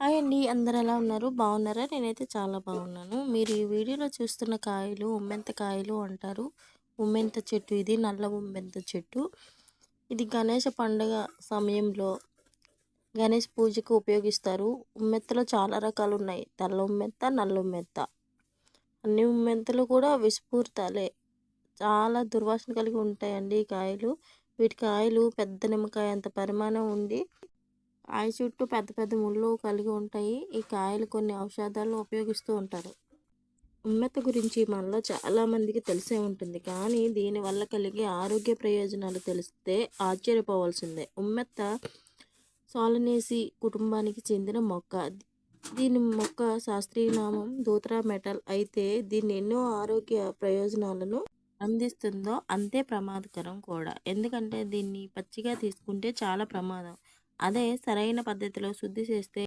Hi అండి. అందరూ ఎలా ఉన్నారు? బాగున్నారా? నేనైతే చాలా బాగున్నాను. మీరు ఈ వీడియోలో చూస్తున్న కాయలు ఉమ్మెంత కాయలు అంటారు. ఉమ్మెంత చెట్టు ఇది. నల్ల ఉమ్మెంత చెట్టు. ఇది గణేష పండుగ సమయంలో గణేష్ పూజకు ఉపయోగిస్తారు. ఉమ్మెత్తలో చాలా రకాలు ఉన్నాయి. తెల్ల ఉమ్మెత్త, నల్ల ఉమ్మెత్త. అన్ని ఉమ్మెంతలు కూడా విషపూరితాలే. చాలా దుర్వాసన కలిగి ఉంటాయండి ఈ కాయలు. వీటి కాయలు పెద్ద నిమ్మకాయ అంత పరిమాణం ఉండి కాయ చుట్టూ పెద్ద పెద్ద ముళ్ళు కలిగి ఉంటాయి. ఈ కాయలు కొన్ని ఔషధాల్లో ఉపయోగిస్తూ ఉంటారు. ఉమ్మెత్త గురించి మనలో చాలా మందికి తెలిసే ఉంటుంది. కానీ దీనివల్ల కలిగే ఆరోగ్య ప్రయోజనాలు తెలిస్తే ఆశ్చర్యపోవాల్సిందే. ఉమ్మెత్త సోలనేసి కుటుంబానికి చెందిన మొక్క. దీని మొక్క శాస్త్రీయ నామం ధూత్రా మెటల్. అయితే దీన్ని ఎన్నో ఆరోగ్య ప్రయోజనాలను అందిస్తుందో అంతే ప్రమాదకరం కూడా. ఎందుకంటే దీన్ని పచ్చిగా తీసుకుంటే చాలా ప్రమాదం. అదే సరైన పద్ధతిలో శుద్ధి చేస్తే